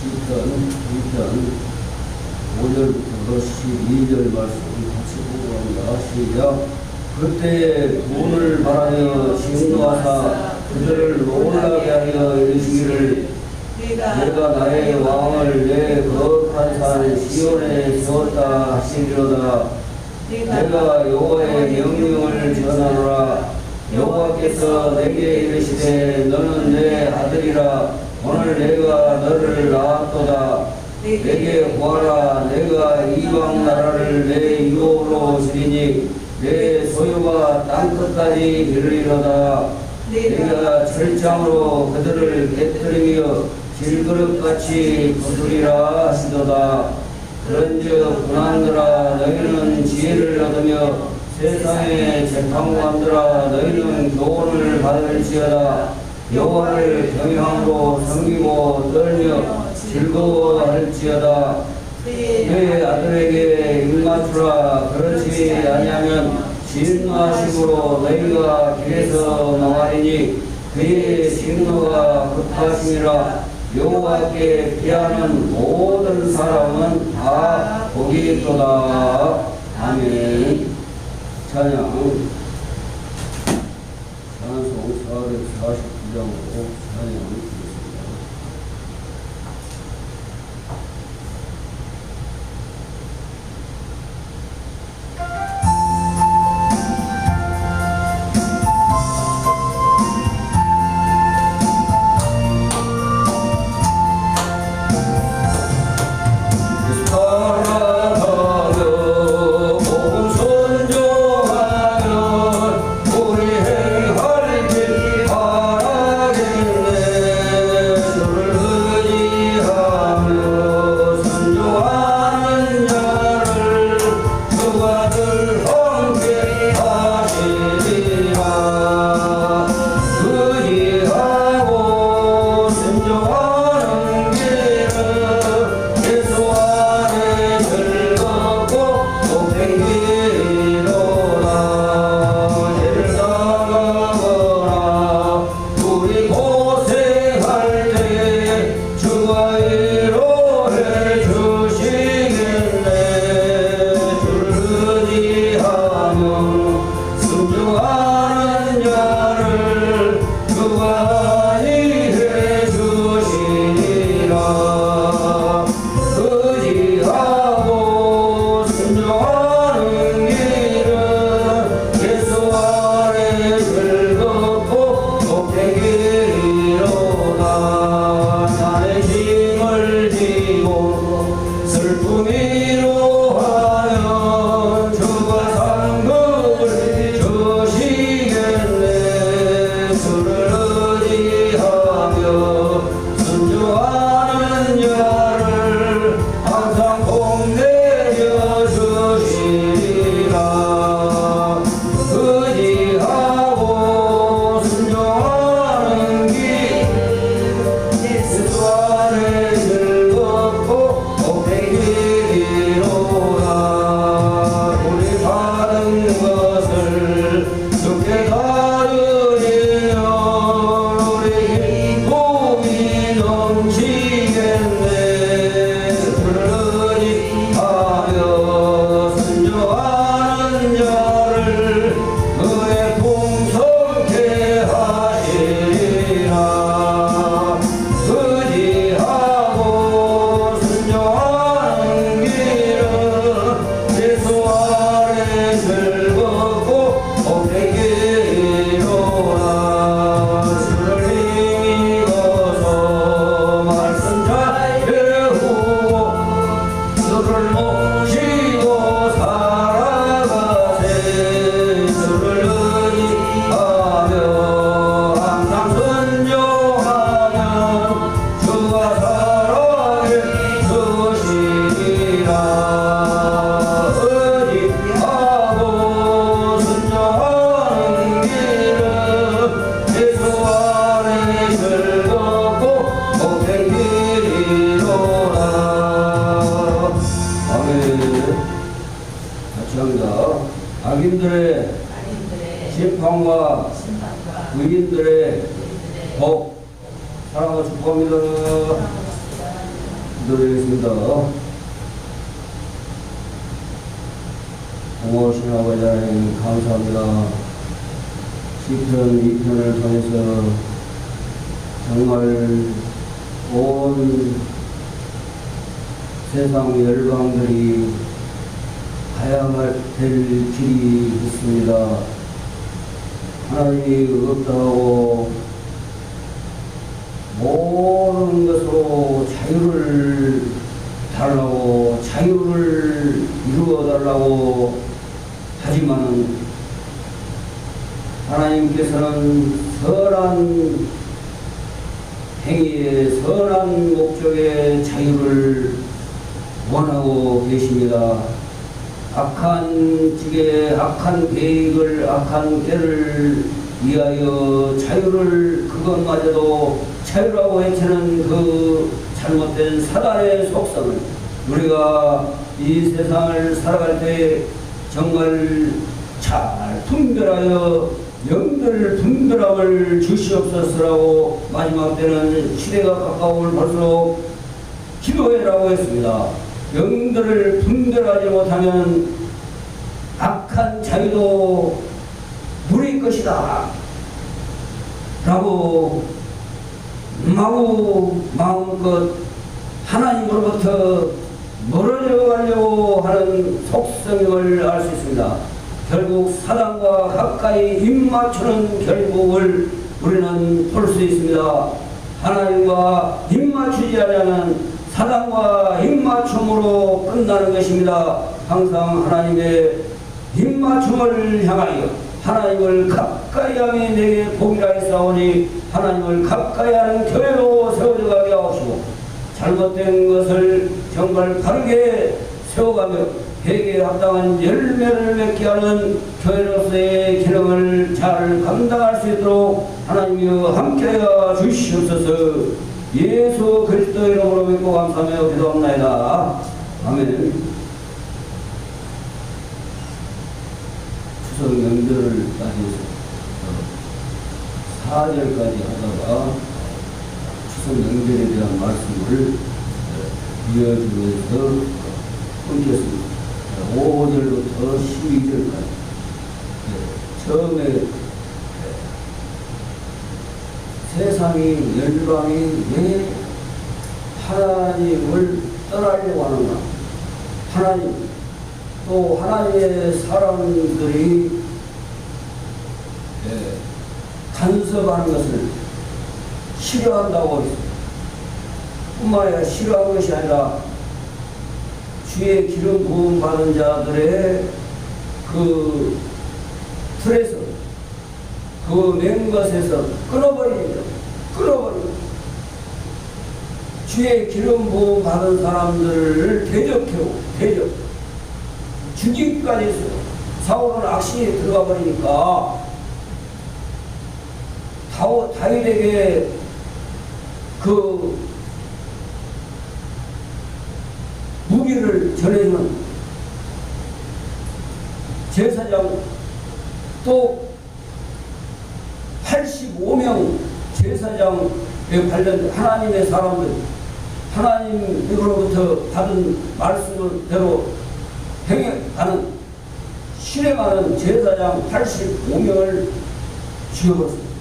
1편 5절부터 12절 말씀 같이 보고 합니다. 시작. 그때 구원을 바라며 진노하사 그들을 놀라게 하여 이르시기를 내가 나의 왕을 내 거룩한 산 시온에 세웠다 하시리로다. 내가 여호와의 명령을 전하노라. 여호와께서 내게 이르시되 너는 내 아들이라. 오늘 내가 너를 낳았도다. 내게 구하라. 내가 이방 나라를 내 유업으로 주리니 내 소유가 땅끝까지 이르리로다. 내가 철장으로 그들을 깨뜨리며 질그릇같이 거두리라 하시도다. 그런즉 군왕들아 너희는 지혜를 얻으며 세상의 재판관들아 너희는 교훈을 받을지어다. 여호와를 경외함으로 섬기고 떨며 즐거워할지어다. 내 아들에게 입맞추라. 그렇지 아니하면 진노하심으로 너희가 길에서 망하리니 그의 진노가 급하심이라. 여호와께 피하는 모든 사람은 다 복이 있도다. 아멘. 찬양. 찬송 449장으로 찬양. 악인들의 심판과 의인들의 복 사랑과 축복합니다. 기도드리겠습니다. 고마우신 아버지 하나님 감사합니다. 시편 2편을 통해서 정말 온 세상 열방들이 가야 될 길이 있습니다. 하나님이 없다 하고 모든 것으로 자유를 달라고 자유를 이루어 달라고 하지만은 하나님께서는 선한 행위의 선한 목적의 자유를 원하고 계십니다. 악한 지게 악한 계획을 악한 깨를 위하여 자유를 그것마저도 자유라고 해치는 그 잘못된 사단의 속성을 우리가 이 세상을 살아갈 때 정말 잘 분별하여 영들 분별함을 주시옵소서라고 마지막 때는 시대가 가까움을 볼수록 기도해라고 했습니다. 영들을 분별하지 못하면 악한 자유도 누릴 것이다 라고 마음껏 하나님으로부터 멀어져 가려고 하는 속성을 알 수 있습니다. 결국 사단과 가까이 입맞추는 결국을 우리는 볼 수 있습니다. 하나님과 입맞추지 않으면 사단과 입맞춤으로 끝나는 것입니다. 항상 하나님의 입맞춤을 향하여 하나님을 가까이 하며 내게 복이라 했사오니 하나님을 가까이 하는 교회로 세워져 가게 하시고 잘못된 것을 정말 바르게 세워가며 회개에 합당한 열매를 맺게 하는 교회로서의 기능을 잘 감당할 수 있도록 하나님이여 함께하여 주시옵소서. 예수 그리스도 이름으로 믿고 감사하며 기도합나이다. 아멘. 추석 명절을 따져서 4절까지 하다가 추석 명절에 대한 말씀을 이어주면서 끊겼습니다. 5절부터 12절까지 처음에 세상이 열방이 왜 하나님을 떠나려고 하는가? 하나님 또 하나님의 사람들이 간섭하는 것을 싫어한다고 했습니다. 뿐만 아니라 싫어하는 것이 아니라 주의 기름 부음 받은 자들의 그 틀에서 그 맨 것에서 끊어버립니다. 주의 기름 부음 받은 사람들을 대적 죽이기까지 했어요. 사울은 악신이 들어가 버리니까 다윗에게 그 무기를 전해주는 제사장 또 85명 제사장에 관련 하나님의 사람들 하나님으로부터 받은 말씀대로 행해가는 실행하는 제사장 85명을 죽여버렸습니다.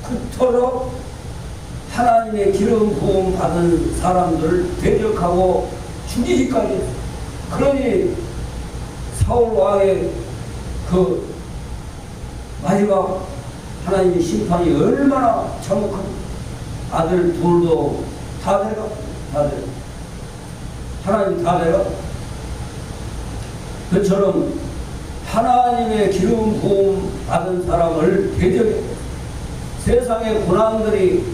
그토록 하나님의 기름 부음 받은 사람들을 대적하고 죽이기까지 했어요. 그러니 사울 왕의 그 마지막 하나님의 심판이 얼마나 참혹합니까? 아들 둘도 다 데려가. 하나님 다 데려가. 그처럼 하나님의 기름 부음 받은 사람을 대적해 세상의 관원들이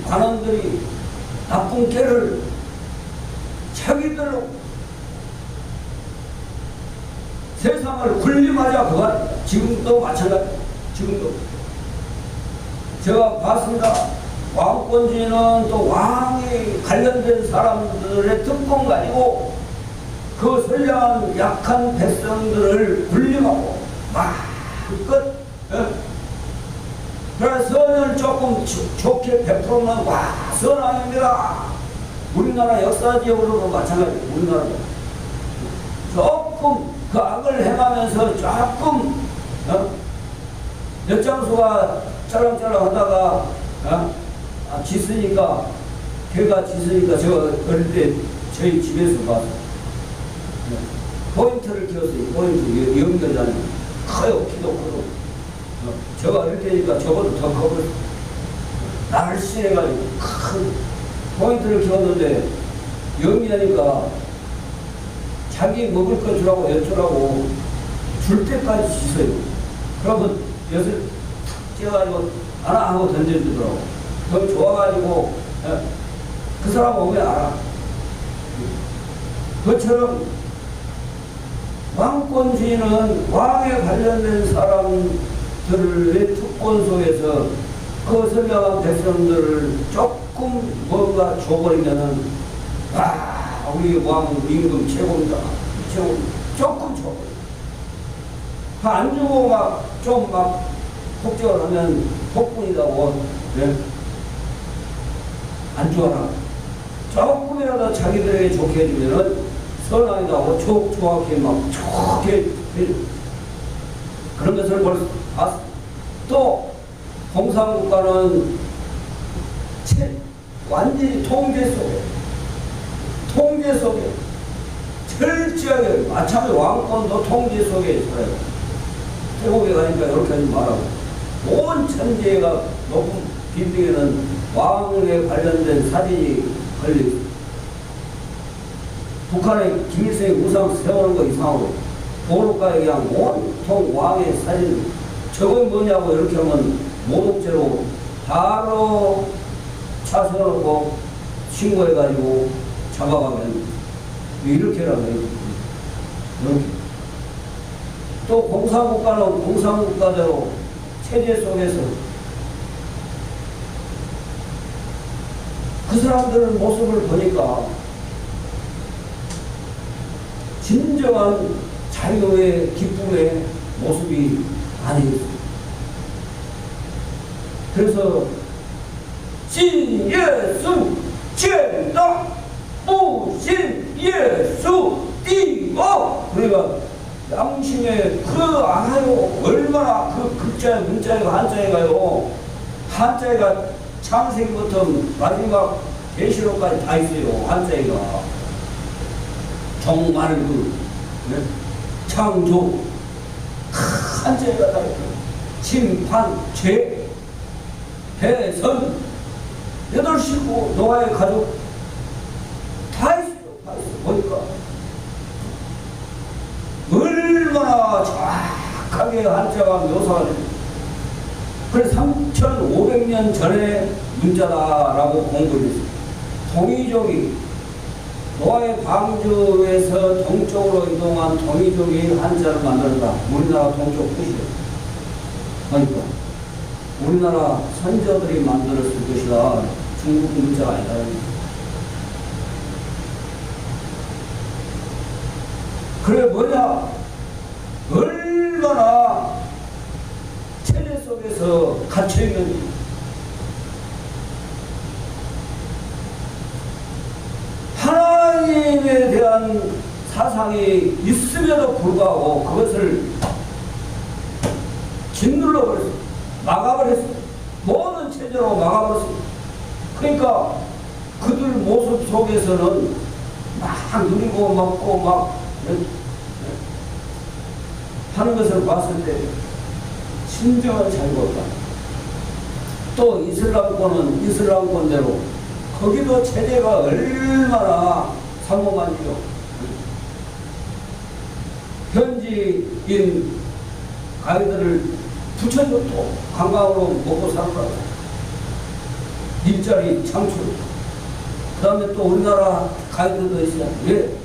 나쁜 깨를 자기들로 세상을 군림하자 그건 지금도 마찬가지. 지금도 제가 봤습니다. 왕권주의는 또 왕이 관련된 사람들의 특권 가지고 그 선량한 약한 백성들을 군림하고 마음껏 그래서 선을 조금 좋게 베풀면 와 선왕입니다. 우리나라 역사적으로도 마찬가지예요. 우리나라도 조금 그 악을 행하면서 조금 엿장수가 짤랑짤랑 하다가 짖으니까 개가 짖으니까 제가 어릴 때 저희 집에서 봤어요. 포인트를 키웠어요. 포인트 연결자는 커요. 키도 크고 제가 어릴 때니까 저보다 더 커요. 날씬해가지고 큰 포인트를 키웠는데 연기하니까 자기 먹을 거 주라고 여쭈라고 줄 때까지 짖어요. 그러면 엿을 째가지고 하나 하고 던져주더라고. 너무 좋아가지고 그 사람 오면 알아. 그처럼 왕권주의는 왕에 관련된 사람들의 특권 속에서 그 선량한 백성들을 조금 뭔가 줘버리면은 우리 왕 임금 최고입니다. 조금 줘. 안 주고 좀 폭격을 하면 폭군이라고 안 좋아라. 조금이라도 자기들에게 좋게 해주면은 선왕이라고 좋게 좋게 그런 것을 벌써 봤어. 또 공산국가는 완전히 통제 속에 철저하게 마찬가지 왕권도 통제 속에 있어요. 태국에 가니까 이렇게 하지 말라고. 온 천지가 높은 빌딩에는 왕에 관련된 사진이 걸려있어요. 북한에 김일성이 우상 세우는 거 이상하고 도로가에 그냥 온통 왕의 사진 저건 뭐냐고 이렇게 하면 모독죄로 바로 차 세워놓고 신고해가지고 잡아가면 이렇게 하라고 해요. 이렇게. 또 공산국가는 공산국가대로 체제 속에서 그 사람들 모습을 보니까 진정한 자유의 기쁨의 모습이 아니었습니다. 그래서 신예수 죄다 무신예수 띠고 그러니까 양심에 알아요. 얼마나 그 글자에 문자에 한자에가요. 한자에가 창세기부터 마지막 계시록까지 다 있어요. 한자에가 정말 창조 한자에가 다 있어요. 심판, 죄, 해선, 8식구, 노아의 가족 다 있어요. 다 있어요. 보니까 얼마나 정확하게 한자가 묘사가 됩니다. 그래서 3,500년 전에 문자다라고 공부를 했어요. 동이족이 노아의 방주에서 동쪽으로 이동한 동이족이 한자를 만들었다. 우리나라 동쪽 끝이에요. 그러니까 우리나라 선조들이 만들었을 것이다. 중국 문자가 아니다. 그래 뭐냐? 얼마나 체제 속에서 갇혀있는지 하나님에 대한 사상이 있음에도 불구하고 그것을 짓눌러버렸어요. 막아버렸어요. 모든 체제로 막아버렸어요. 그러니까 그들 모습 속에서는 막 누리고 먹고 막 하는 것을 봤을 때 진정한 자유가 또 이슬람권은 이슬람권대로 거기도 체제가 얼마나 삼엄한지요. 현지인 아이들을 붙여줘도 관광으로 먹고 살더라고. 일자리 창출. 그 다음에 또 우리나라 가이드도 있어요. 왜?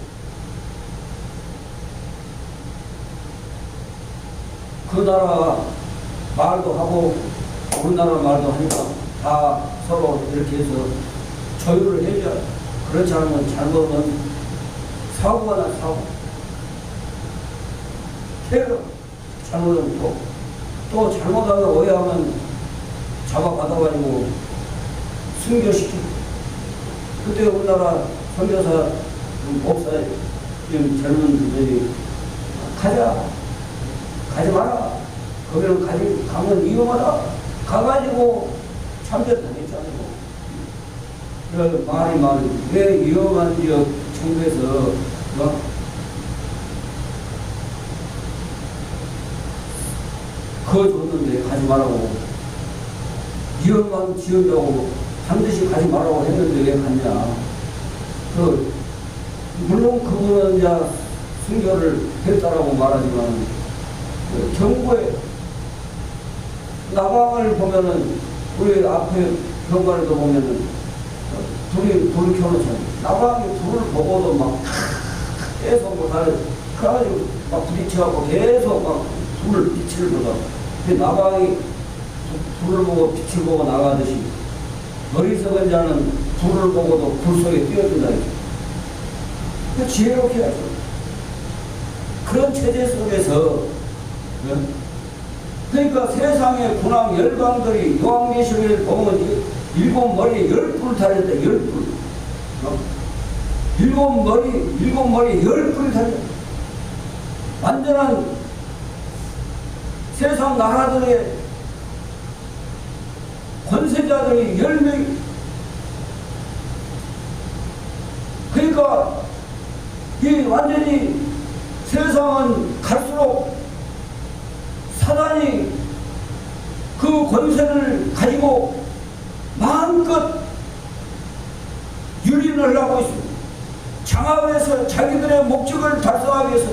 그 나라 말도 하고 우리나라 말도 하니까 다 서로 이렇게 해서 조율을 해줘야 돼. 그렇지 않으면 잘못은 사고가 나 사고. 테러 잘못은 또 잘못하면 오해하면 잡아받아가지고 순교시키고 그때 우리나라 선교사 목사 지금 젊은 분들이 가지 마라. 거기는 가면 위험하다. 가가지고 참전당했잖아요. 그 말이 왜 위험한 지역 정부에서 그거 줬는데 가지 말라고. 위험한 지역이라고 반드시 가지 말라고 했는데 왜 갔냐. 물론 그분은 이제 순교를 했다라고 말하지만, 경고에 나방을 보면은, 우리 앞에 경관에도 보면은, 불을 켜놓잖아요. 나방이 불을 보고도 막 계속 그래가지고 막 부딪혀갖고 계속 막 빛을 보다. 그 나방이 불을 보고 빛을 보고 나가듯이, 어리석은 자는 불을 보고도 불 속에 뛰어든다. 그 지혜롭게 해야죠. 그런 체제 속에서, 그러니까 세상의 군왕 열강들이 요한계시록을 보면 일곱 머리에 10뿔 달렸다. 10뿔. 일곱 머리에 10뿔 달렸다. 완전한 세상 나라들의 권세자들이 10명이. 그러니까 이 완전히 세상은 갈수록 사단이 그 권세를 가지고 마음껏 유린을 하고 있습니다. 장악해서 자기들의 목적을 달성하기 위해서,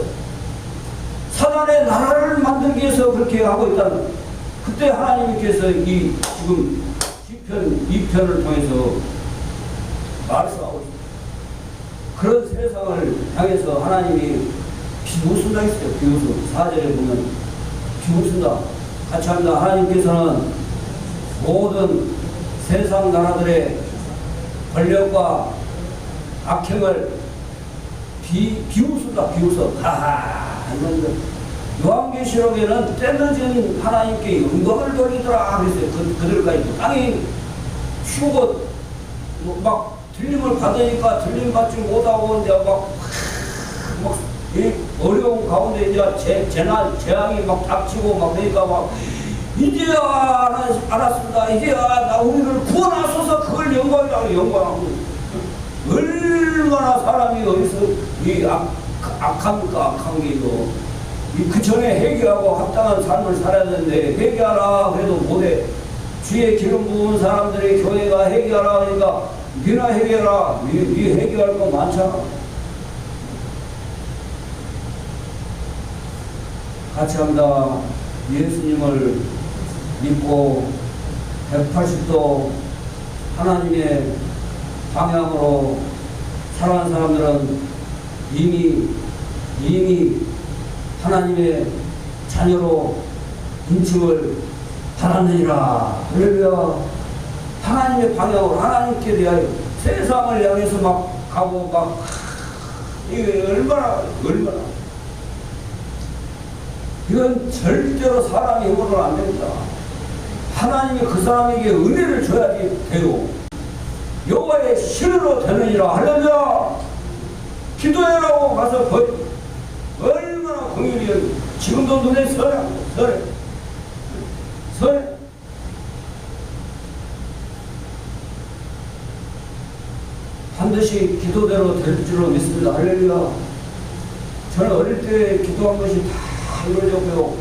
사단의 나라를 만들기 위해서 그렇게 하고 있다는, 그때 하나님께서 이 지금 시편 2편을 통해서 말씀하고 있습니다. 그런 세상을 향해서 하나님이 비웃음다 했어요. 비웃음. 4절에 보면 비웃음다. 같이 합니다. 하나님께서는 모든 세상 나라들의 권력과 악행을 비웃음다. 비웃어. 하하. 이런 요한계시록에는 때늦은 하나님께 영광을 돌리더라 그랬어요. 그들까지 땅이 추고 막 들림을 받으니까 들림 받지 못하고 이제 막 어려운 가운데 이제 재앙이 막 닥치고 막 그러니까 막 이제야 알았습니다. 이제야 우리를 구원하소서. 그걸 영광이라고 영광하고. 얼마나 사람이 어디서 이 악합니까? 악한 게 이거. 그 전에 회개하고 합당한 삶을 살아야 되는데 회개하라 그래도 못해. 주의 기름 부은 사람들이 교회가 회개하라 그러니까 니나 회개하라. 니 회개할 거 많잖아. 같이 합니다. 예수님을 믿고 180도 하나님의 방향으로 살아가는 사람들은 이미 하나님의 자녀로 인칭을 받았느니라. 할렐루야. 하나님의 방향으로 하나님께 대하여 세상을 향해서 막 가고 막 이게 얼마나 이건 절대로 사람의 힘으로는 안 됩니다. 하나님이 그 사람에게 은혜를 줘야지 돼요. 여호와의 신으로 되느니라. 할렐루야. 기도해라고 가서 얼마나 공일이 지금도 눈에 선해. 반드시 기도대로 될 줄로 믿습니다. 할렐루야. 저는 어릴 때 기도한 것이 다 이루어졌고요.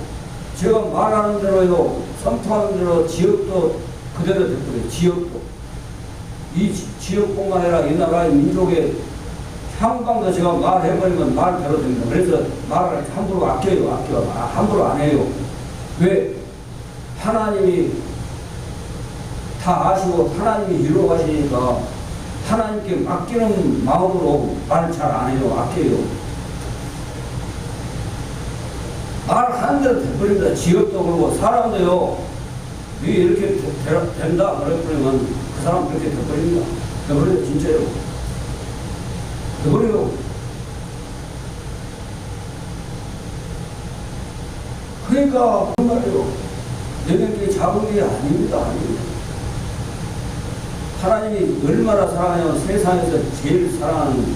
제가 말하는 대로요, 선포하는 대로 지역도 그대로 됐고요. 지역도. 이 지역뿐만 아니라 이 나라의 민족의 향방도 제가 말해버리면 말대로 됩니다. 그래서 말을 함부로 아껴요. 함부로 안 해요. 왜? 하나님이 다 아시고 하나님이 이루어 가시니까 하나님께 맡기는 마음으로 말 잘 안 해요. 아껴요. 말하는 대로 돼버립니다. 지역도 그러고 사람도요. 이렇게 된다 그러면 그 사람 그렇게 돼버립니다. 돼버려요. 진짜요. 돼버려요. 그러니까 그 말이에요. 너희들이 작은 게 아닙니다. 하나님이 얼마나 사랑하냐면 세상에서 제일 사랑하는,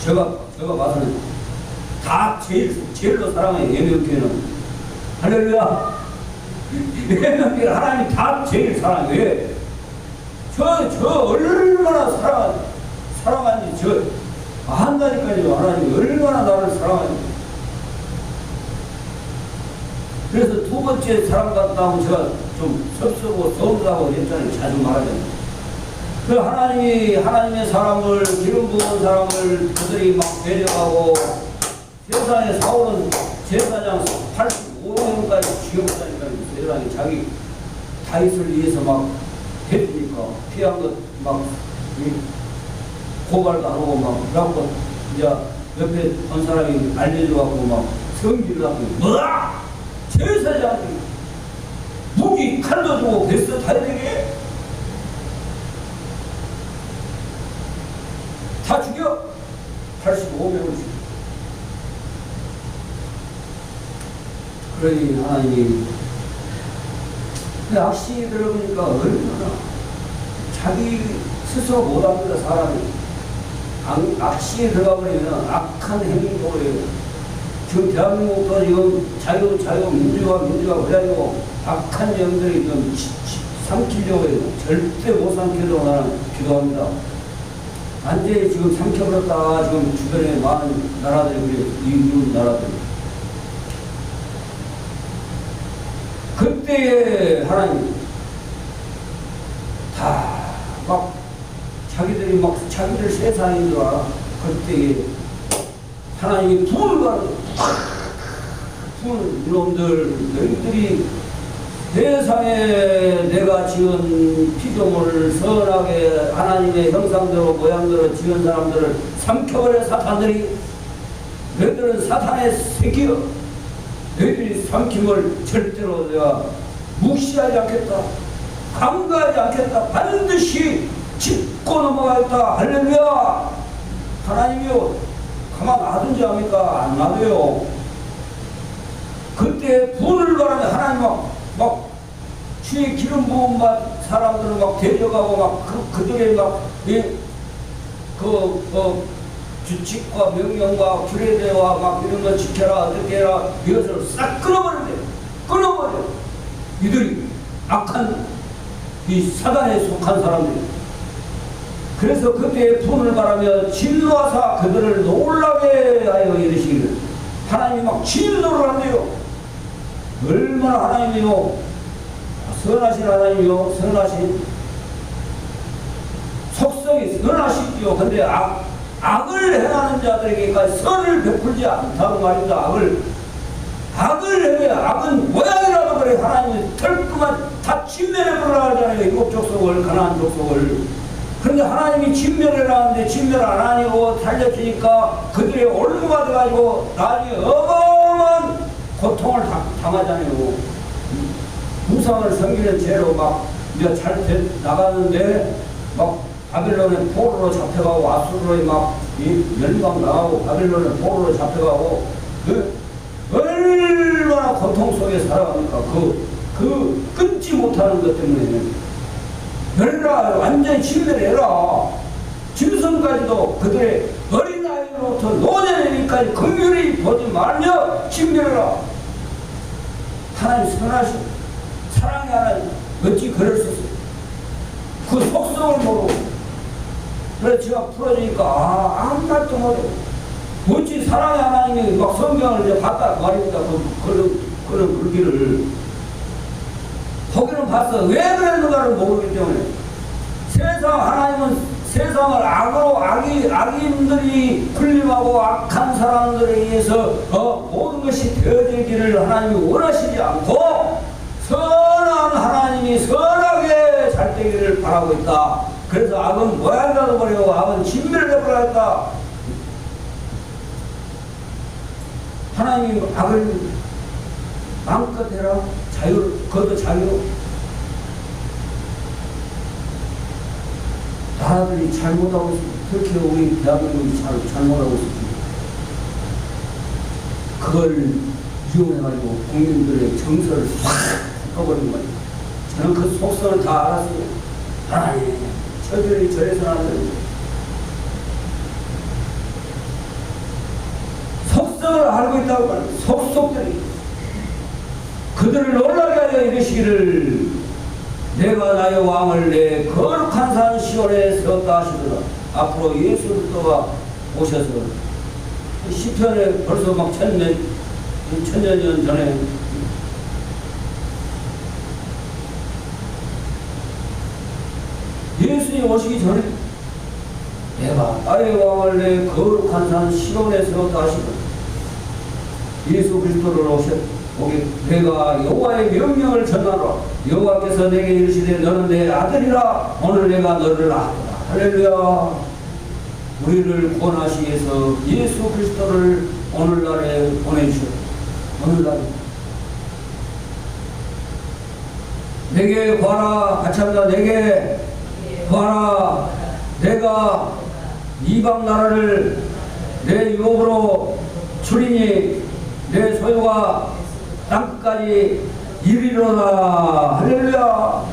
제가 봐서는 다 제일로 사랑해요. 예명교회는. 할렐루야. 예명교회는 하나님이 다 제일 사랑해요. 왜? 저 얼마나 사랑하는지 한다니까요. 하나님이 얼마나 나를 사랑하는지. 그래서 두 번째 사랑 같다 하면 제가 좀 섭섭하고 서운하다고 했잖아요. 자주 말하잖아요. 그 하나님의 사람을, 기름 부은 사람을 그들이 막 데려가고, 세상에 사울은 제사장 85년까지 지옥사니까 세상에 자기 다윗을 위해서 막 했으니까, 피한 것 막 고발도 안 하고 막, 그래갖고 이제 옆에 한 사람이 알려줘갖고 막 성질을 하고, 뭐야! 제사장이 무기 칼도 주고 벌써 다 되게 다 죽여. 85명을 죽여. 그러니 하나님이 악시 들어보니까 얼마나 자기 스스로 못합니다. 사람이 악시에 들어가버리면 악한 행위도 해요. 지금 대한민국도 지금 자유, 민주화 그래가지고 악한 영들이 좀 삼키려고 해요. 절대 못 삼켜도 나는 기도합니다. 완전히 지금 삼켜버렸다. 지금 주변에 많은 나라들이, 이웃 나라들. 그때에 하나님, 다 막 자기들이 막 자기들 세상인 줄 알아. 그때에 하나님이 불을 가르쳐. 이놈들, 너희들이 세상에 내가 지은 피조물을 선하게 하나님의 형상대로 모양대로 지은 사람들을 삼켜버려. 사탄들이, 너희들은 사탄의 새끼여. 너희들이 삼킴을 절대로 내가 무시하지 않겠다. 간과하지 않겠다. 반드시 짚고 넘어가겠다. 할렐루야. 하나님이요, 가만 놔둔지 합니까? 안 놔둬요. 그때 분을 바라며 하나님 막 주의 기름 부은 사람들을 막 데려가고 막 그들의 막 규칙과 명령과 규례대와 막 이런 거 지켜라, 어떻게 해라, 이것을 싹 끊어버려. 이들이 악한 이 사단에 속한 사람들이. 그래서 그때 분을 바라며 진노하사 그들을 놀라게 하여 이르시기를. 하나님이 막 진노를 한대요. 얼마나 하나님이요, 선하신 하나님이요, 선하신 속성이 선하시지요. 근데 악을 행하는 자들에게까지 선을 베풀지 않다고 말입니다. 악을 해야, 악은 모양이라도 그래. 하나님이 털끄만 다 진멸해버리라 하잖아요. 일곱 족속을, 가나안 족속을. 그런데 하나님이 진멸해라 하는데 진멸 안 하니고 살려주니까 그들의 올무가 돼가지고 나중에 어마어마한 고통을 당하잖아요. 우상을 섬기는 죄로 막 이제 잘 나가는데 막 바빌론의 포로로 잡혀가고 아수르의 막 멸망 나가고 바빌론의 포로로 잡혀가고 얼마나 고통 속에 살아갑니까? 그 끊지 못하는 것 때문에 열라, 완전히 진멸해라. 짐승까지도 그들의 어린아이로부터 노년에까지 긍휼히 보지 말며 진멸해라. 하나님 선하신 사랑의 하나님, 어찌 그럴 수 있어요? 그 속성을 모르고. 그래서 제가 풀어주니까 아무 말도 못해. 어찌 사랑의 하나님이 막 성경을 이제 봤다 말입니다. 그런 글귀를 거기는 봤어. 왜 그랬는가를 모르기 때문에. 하나님은 세상을 악으로 악인들이 군림하고 악한 사람들에 의해서 모든 것이 되어지기를 하나님이 원하시지 않고 선한 하나님이 선하게 잘 되기를 바라고 있다. 그래서 악은 모양이라도 버리고 악은 진멸해버려야 했다. 하나님이 악을 마음껏 해라. 그것도 자유. 나라들이 잘못하고 있습니다. 특히 우리 대한민국이 잘못하고 있습니다. 그걸 이용해가지고 국민들의 정서를 확 바꿔버린 거예요. 저는 그 속성을 다 알았어요. 하나님, 저들이 저래서는 안 됩니다. 속성을 알고 있다고 말합니다. 속속들이 그들을 놀라게 하여 이르시기를 내가 나의 왕을 내 거룩한 산 시온에 세웠다 하시더라. 앞으로 예수 그리스도가 오셔서 시편에 벌써 막 천년 전에 예수님 오시기 전에 내가 나의 왕을 내 거룩한 산 시온에 세웠다 하시더라. 예수 그리스도를 오게 내가 여호와의 명령을 전하노라. 여호와께서 내게 이르시되 너는 내 아들이라 오늘 내가 너를 낳았다. 할렐루야. 우리를 구원하시기 위해서 예수 그리스도를 오늘날에 보내주셨다. 오늘날 내게 구하라. 같이 합니다. 내게 구하라. 내가 이방 나라를 내 유업으로 주리니 내 소유가 땅끝까지 이르리로다. 할렐루야.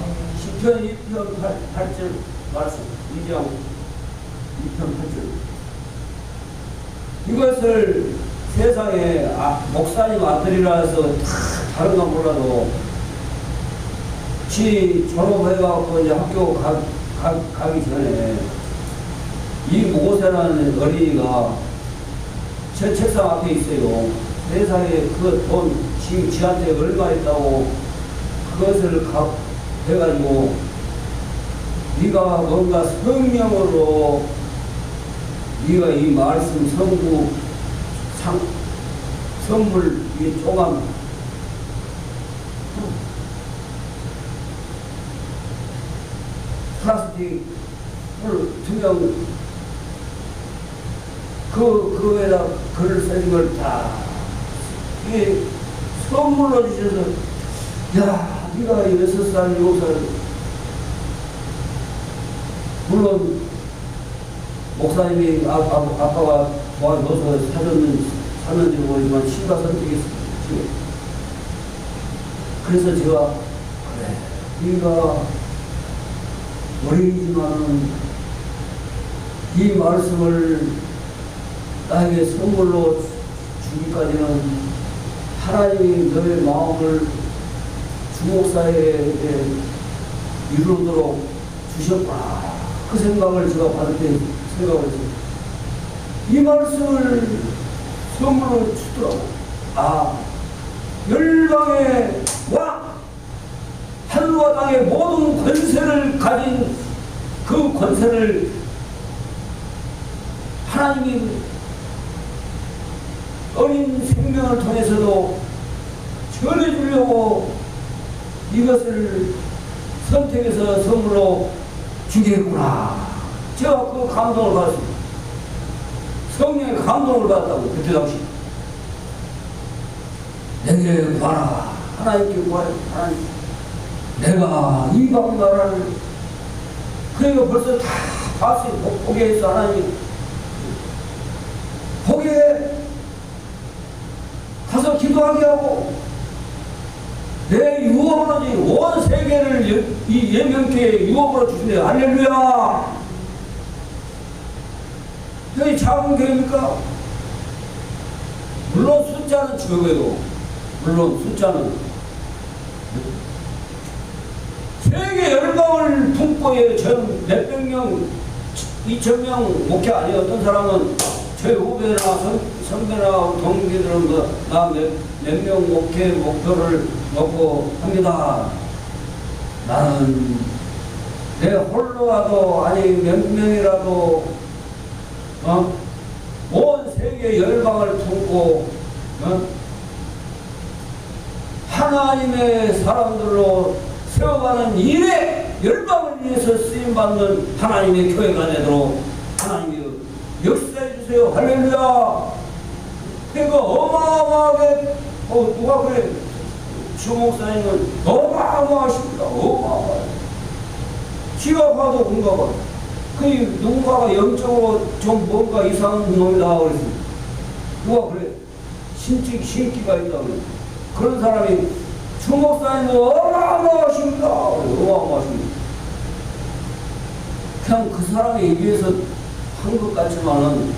시편 2편 8절 말씀 2장 2편 8절. 이것을 세상에 목사님 아들이라 해서 다른 건 몰라도 지 졸업해갖고 이제 학교 가기 전에 이 모세라는 어린이가 제 책상 앞에 있어요. 세상에 그 돈 지금 지한테 얼마 있다고 그것을 해가지고 네가 뭔가 성령으로 네가 이 말씀 성부 선물 이 조각 플라스틱을 투명 그에다 글을 써진 걸 다 이게 선물로 주셔서 야 네가 6살 7살 물론 목사님이 아빠가 도와줘서 사는지 모르지만 신가 선택했어요. 그래서 제가 그래 네가 어린이지만은 이 말씀을 나에게 선물로 주기까지는 하나님이 너의 마음을 주목사에 이루도록 주셨구나. 그 생각을 제가 받을 때 생각을 했어요. 이 말씀을 선물로 주더라고. 열방의 왕! 하늘과 땅의 모든 권세를 가진 그 권세를 하나님이 어린 생명을 통해서도 전해주려고 이것을 선택해서 선물로 주겠구나. 제가 그 감동을 받았습니다. 성령의 감동을 받았다고 그때 당시. 내게 구하라. 하나님께 구하라. 하나님. 내가 이방 나라를 그러니까 벌써 다 봤어요. 보게 해서 하나님 보게 가서 기도하게 하고 내 유업으로 온 세계를 이 예명교회 유업으로 주신대요. 할렐루야. 여기 작은 교회입니까? 물론 숫자는 적어요. 물론 숫자는 세계 열방을 품고 전 몇백 명 2,000명 목회 아니에요. 어떤 사람은 제 후배나 선배나 동기들은 나 몇 명 목표를 놓고 합니다. 나는 내 홀로라도 아니 몇 명이라도 온 세계 열방을 품고 하나님의 사람들로 세워가는 일에 열방을 위해서 쓰임받는 하나님의 교회가 되도록 하나님이 역사해 주세요. 할렐루야. 그러니까 어마어마하게 누가 그래 주목사님은 어마어마하십니다. 어마어마해. 지가 봐도 그런가 봐. 그 누군가가 영적으로 좀 뭔가 이상한 놈이다 그랬습니다. 누가 그래 신기가 있다 그래. 그런 사람이 주목사님은 어마어마하십니다. 어마어마하십니다. 그냥 그 사람에 의해서 한 것 같지만은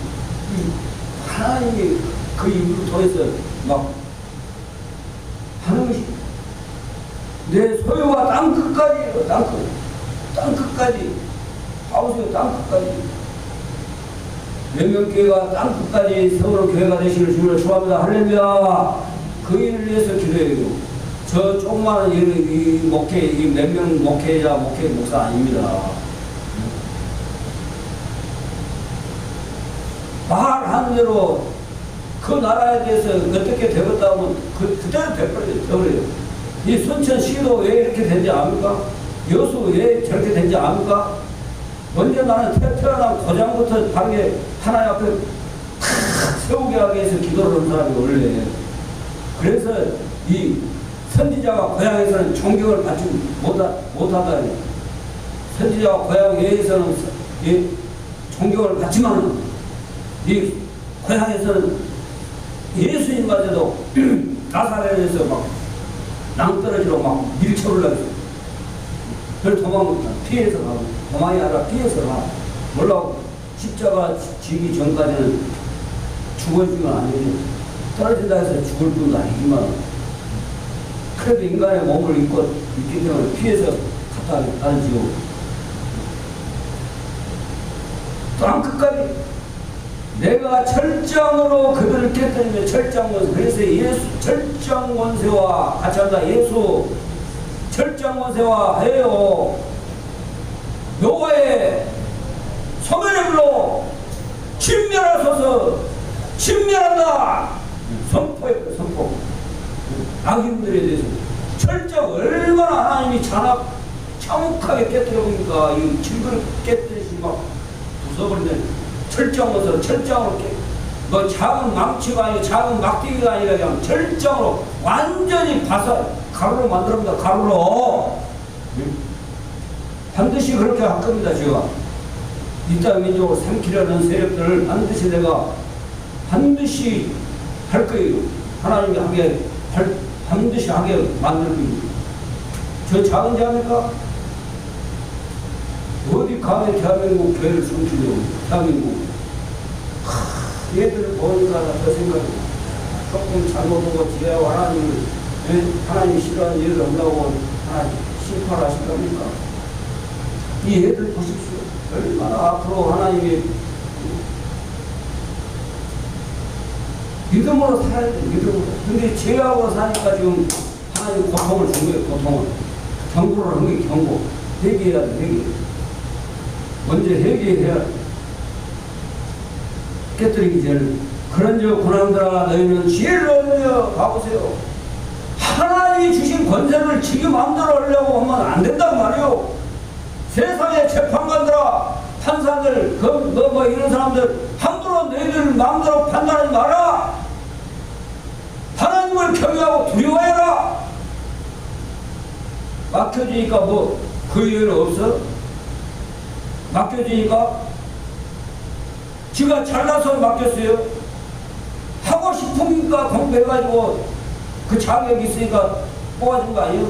하나님이 그 입으로 통해서 막 하는 것이 내 소유가 땅 끝까지예요. 땅 끝까지. 봐보세요. 땅 끝까지. 명명교회가 땅 끝까지 세월호 교회가 되시기를 주님으로 축원합니다. 할렐루야. 그 일을 위해서 기도해요. 저 조그마한 이 목회, 이 몇 명 목회자, 목사 아닙니다. 말한 대로 그 나라에 대해서 어떻게 되었다 하면 그대로 돼버려요. 이 순천시도 왜 이렇게 된지 압니까? 여수 왜 저렇게 된지 압니까? 먼저 나는 태어난 고장부터 바르게 하나님 앞에 탁 세우게 하기 위해서 기도를 하는 사람이 원래. 그래서 이 선지자가 고향에서는 존경을 받지 못하다. 선지자가 고향에서는 존경을 받지만 이 고향에서는 예수님마저도 나사렛에서 막 낭떠러지로 막 밀쳐올라서 그걸 피해서 가고 도망이 아니라 피해서 가. 몰라고 십자가 지기 전까지는 죽어지면 아니지. 떨어진다 해서 죽을 뿐도 아니지만 그래도 인간의 몸을 입고 있기 때문에 피해서 갔다 가지고 땅 끝까지 내가 철장으로 그들을 깨뜨리며 철장원세. 그래서 예수 철장원세와 같이 한다. 예수 철장원세와 해요. 여호와의 소멸의 불로 진멸하소서. 진멸한다. 선포했다. 선포. 악인들에 대해서 철장 얼마나 하나님이 참혹하게 깨뜨려 보니까 이 질그릇 깨뜨리시 막 부숴버린다. 철장으로 뭐 작은 망치가 아니고 작은 막대기가 아니라 그냥 철장으로 완전히 가루로 만들어봅니다. 가루로. 반드시 그렇게 할 겁니다. 제가 이 땅 민족을 삼키려는 세력들을 반드시 할 거예요. 하나님이 반드시 하게 만들 거예요. 저 작은 자입니까? 어디 가면 대한민국 교회를 숨기려고. 대한민국. 얘들을 보니까 그 생각이 조금 잘못하고 지혜하고 하나님이 싫어하는 일을 한다고 하나님 심판하실 겁니까? 이 애들 보십시오. 얼마나 앞으로 하나님이 믿음으로 살아야 돼. 믿음으로. 근데 죄하고 사니까 지금 하나님 고통을 준 거예요. 고통을. 경고를 한 게 경고. 회개해야 돼. 회개. 먼저 회개해야 돼. 깨뜨리기 전에. 그런즉 고난들아 너희는 지혜를 얻으려 가보세요. 하나님이 주신 권세를 지기 마음대로 하려고 하면 안 된단 말이에요. 세상의 재판관들아 판사들 뭐 이런 사람들 함부로 너희들 마음대로 판단하지 마라. 하나님을 경외하고 두려워해라. 맡겨주니까 뭐 그 이유는 없어? 맡겨주니까 지가 잘나서 맡겼어요. 하고 싶으니까 공부해가지고 그 자격이 있으니까 뽑아준 거 아니에요?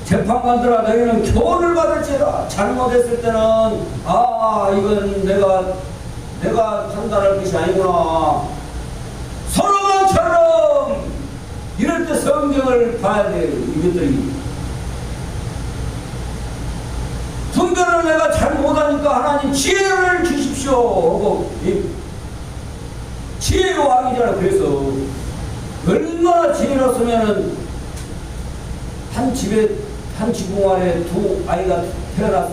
재판관들아 너희는 교훈을 받을지라. 잘못했을 때는 이건 내가 판단할 것이 아니구나. 솔로몬처럼 이럴 때 성경을 봐야 돼요. 이것들이 분별을 내가 잘 못하니까 하나님 지혜를 주십시오 하고 지혜의 왕이잖아. 그래서 얼마나 지혜로웠으면은 한 집에 한 지붕 안에 두 아이가 태어났어.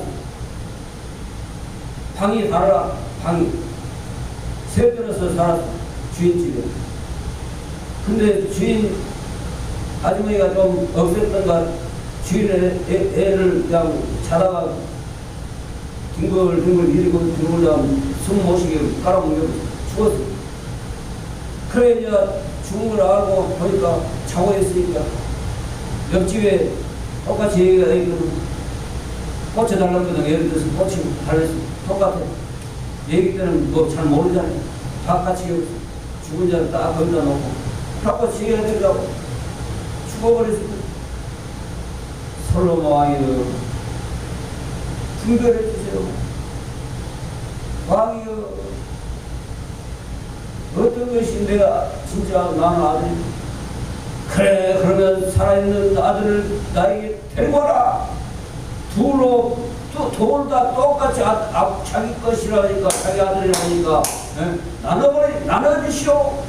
방이 달라. 방이 세 들어서 살았어. 주인집에. 근데 주인 아주머니가 좀 억셌던가 주인의 애를 그냥 자다가 뒹굴뒹굴 이리고 뒹굴다가 숨 못 쉬게 깔아먹여 죽었어. 그래 이제 죽은 걸 알고 보니까 자고 있으니까 옆집에 똑같이 얘기가 있거든. 꽃에 달랐거든. 예를 들어서 꽃이 달렸어. 똑같아. 얘기 때는 뭐 잘 모르잖아. 바깥이 죽은 자를 딱 거기다 놓고 똑같이 얘기해야 되더라고. 죽어버렸을 때 솔로몬 왕이 분별해 주세요. 왕이여, 어떤 것이 내가 진짜 나는 아들이 그래, 그러면 살아있는 아들을 나에게 데리고 와라. 둘로 둘 다 똑같이 자기 것이라니까, 자기 아들이라니까 나눠주시오.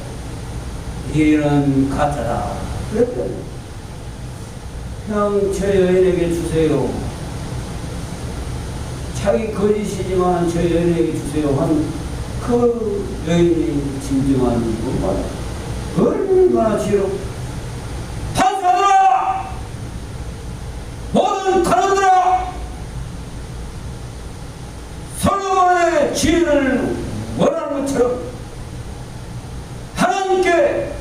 이는 가짜다. 그랬더니 그냥 저 여인에게 주세요. 자기 거짓이지만 저 여인에게 주세요 한 그 여인이 진정한 얼마나 지혜로 판사들아, 모든 관원들아, 솔로몬의 지혜를 원하는 것처럼 하나님께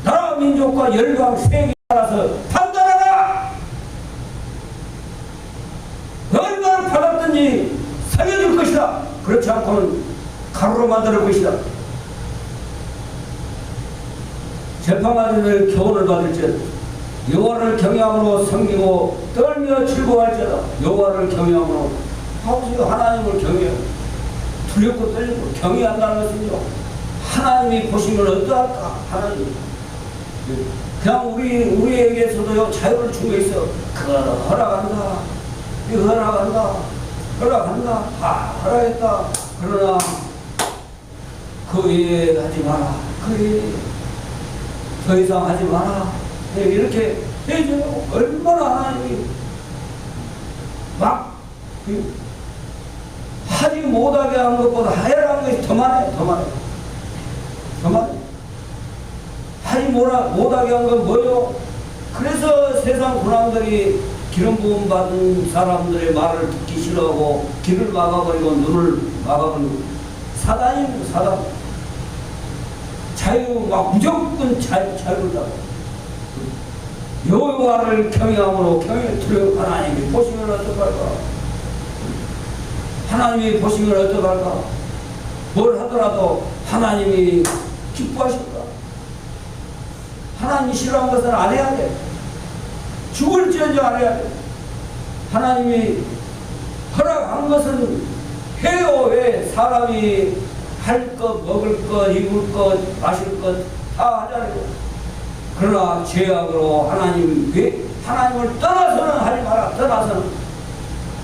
나라 민족과 열방 세계에 따라서 판단하라. 얼마나 받았든지 살려줄 것이다. 그렇지 않고는 가루로 만들 것이다. 재판관들 교훈을 받을지어다. 여호와를 경외함으로 섬기고 떨며 즐거워할지어다. 여호와를 경외함으로, 하나님을 경외하고 두렵고 떨리고 경외한다는 것은요, 하나님이 보시면 어떠할까? 하나님 그냥 우리에게서도요 자유를 준 게 있어. 그거 허락한다, 이거 허락한다, 허락한다, 다 허락했다. 그러나 그 외에 하지 마라, 그 외에 더 이상 하지 마라, 이렇게 해줘요. 얼마나 하나님이 막 하지 못하게 한 것보다 하야라는 것이 더 많아요. 더 많아요. 더 많아요. 하지 못하게 한 건 뭐요? 그래서 세상 군왕들이 기름 부음 받은 사람들의 말을 듣기 싫어하고 귀를 막아버리고 눈을 막아버리고 사단입니다. 사단. 자유 막 무조건 자유를 잡아. 여호와를 경외함으로 두려워. 하나님이 보시면 어떡할까? 하나님이 보시면 어떡할까? 뭘 하더라도 하나님이 기뻐하실까? 하나님이 싫어하는 것은 안 해야 돼. 죽을지언정 안 해야 돼. 하나님이 허락한 것은 해요. 왜? 사람이 할 것, 먹을 것, 입을 것, 마실 것 다 하잖아요. 그러나 죄악으로 하나님을 떠나서는 하지 마라. 떠나서는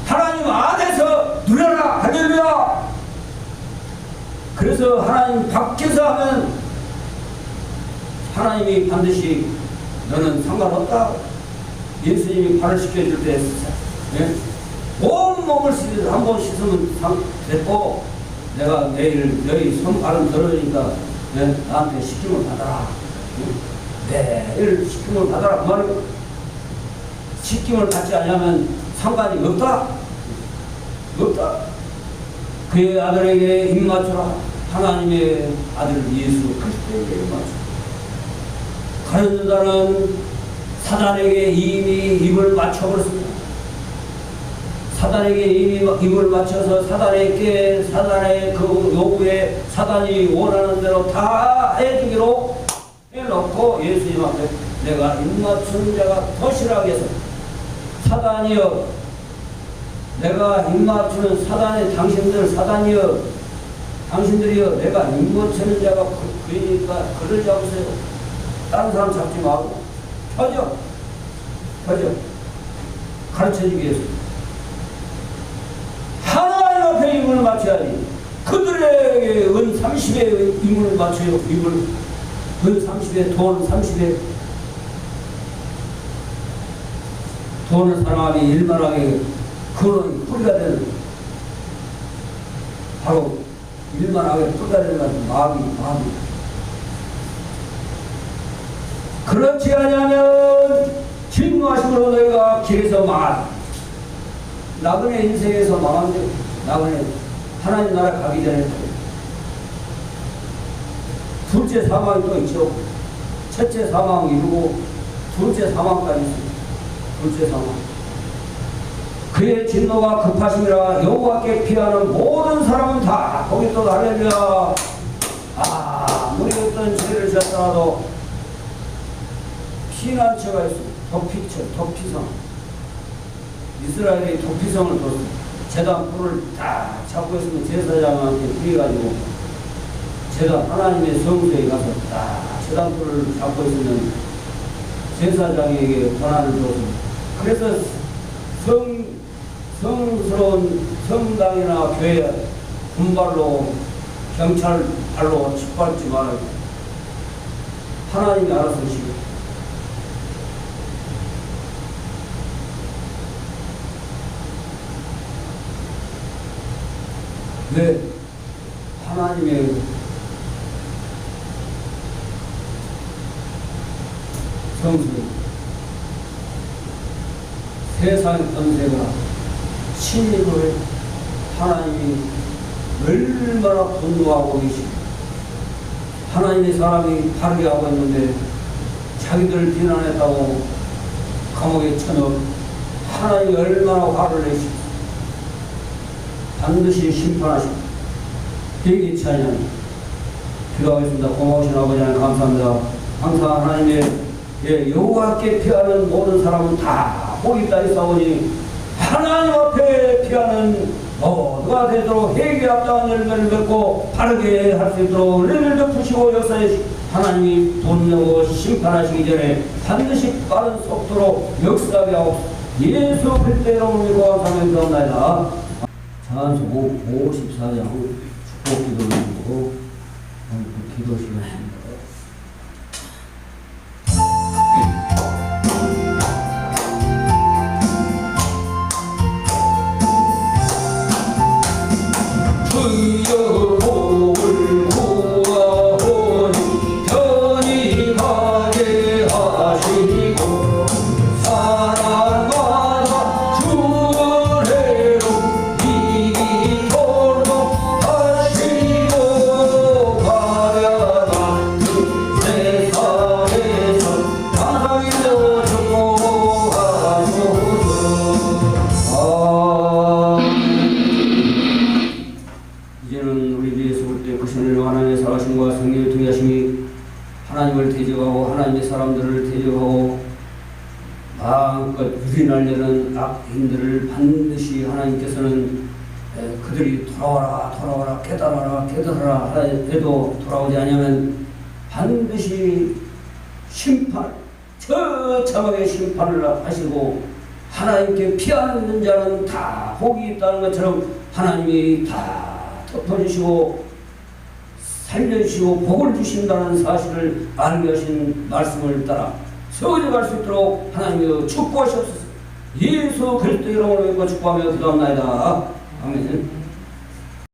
하나님 안에서 누려라. 할렐루야. 그래서 하나님 밖에서 하면 하나님이 반드시 너는 상관없다. 예수님이 발을 씻겨줄 때 온 몸을 한번 씻으면 됐고, 내가 내일 너희 손발은 더러우니까 나한테 시킴을 받아라. 내일 시킴을 받아라. 그 말이고, 시킴을 받지 않으면 상관이 없다. 없다. 그의 아들에게 입맞추라. 하나님의 아들 예수 그리스도에게 입맞추라. 가룟 유다는 사단에게 이미 입을 맞춰버렸습니다. 사단에게 이미 입을 맞춰서 사단의 그 요구에 사단이 원하는 대로 다 해주기로 해놓고 예수님 앞에 내가 입맞추는 자가 도시락에서 사단이여, 내가 입맞추는 사단의 당신들이여 내가 입맞추는 자가 그러니까 그를 잡으세요. 다른 사람 잡지 말고 펴져 가르쳐주기 위해서 하나님 앞에 입을 맞춰야지. 그들에게 은 30에 입을 맞춰요. 은 30에 돈 30에 돈을 사람이 일만하게 그런 뿌리가 되는, 바로 일만하게 뿌리가 되는 마음이 그렇지 않으면 진노하심으로 너희가 길에서 망하라. 나그네 인생에서 망한데, 나그네 하나님 나라 가기 전에 둘째 사망이 또 있죠. 첫째 사망 이루고 둘째 사망까지 있습니다. 둘째 사망. 그의 진노가 급하심이라 여호와께 피하는 모든 사람은 다 거기 또 할렐루야. 아무리 어떤 죄를 졌더라도 피난처가 있습니다. 도피성. 이스라엘이 도피성을 뒀습니다. 제단 불을 딱 잡고 있으면 제사장한테 뿌려가지고 제단 하나님의 성소에 가서 딱 제단 불을 잡고 있으면 제사장에게 권한을 줘서 그래서 성스러운 성당이나 교회 군발로 경찰발로 짓밟지 말아요. 하나님이 알아서 하시고 왜 하나님의 성수 세상 권세가 신입을 하나님이 얼마나 분노하고 계시고 하나님의 사람이 바르게 하고 있는데 자기들 비난했다고 감옥에 쳐넣어 하나님이 얼마나 화를 내시고 반드시 심판하시고 예기치 않냐 기도하겠습니다. 고마우신 아버지 하나님 감사합니다. 항상 하나님의 여호와께 피하는 모든 사람은 다 복이 있다 했사오니 하나님 앞에 피하는 모두가 되도록 회개 합당한 열매를 맺고 바르게 할 수 있도록 은혜를 베푸시고 역사에 하나님이 돈 내고 심판하시기 전에 반드시 빠른 속도로 역사하게 하옵소서. 예수 그리스도의 이름으로 믿고 감사합니다. 찬송 54장 축복 기도를 드리고 기도 시간입니다. 주여 복을 구하오니 편히 가게 하시고 사랑과 주례로 이기도록 하시고 가련한 그 세상에서 나라이여 축복하소서. 이제는 우리 예수 그리스도의 그 선을 하나님의 살아심과 성령의 통하심이 하나님을 대적하고 하나님의 사람들을 대적하고 마음껏 유린하려는 악인들을 반드시 하나님께서는 그들이 돌아와라 깨달아라 해도 돌아오지 않으면 반드시 심판 처참하게 심판을 하시고 하나님께 피하는 자는 다 복이 있다는 것처럼 하나님이 다 덮어주시고 살려주시고 복을 주신다는 사실을 알게 하신 말씀을 따라 세워져갈 수 있도록 하나님이 축복하시옵소서. 예수 그리스도 이름으로 믿고 축복하며 기도합나이다. 아멘.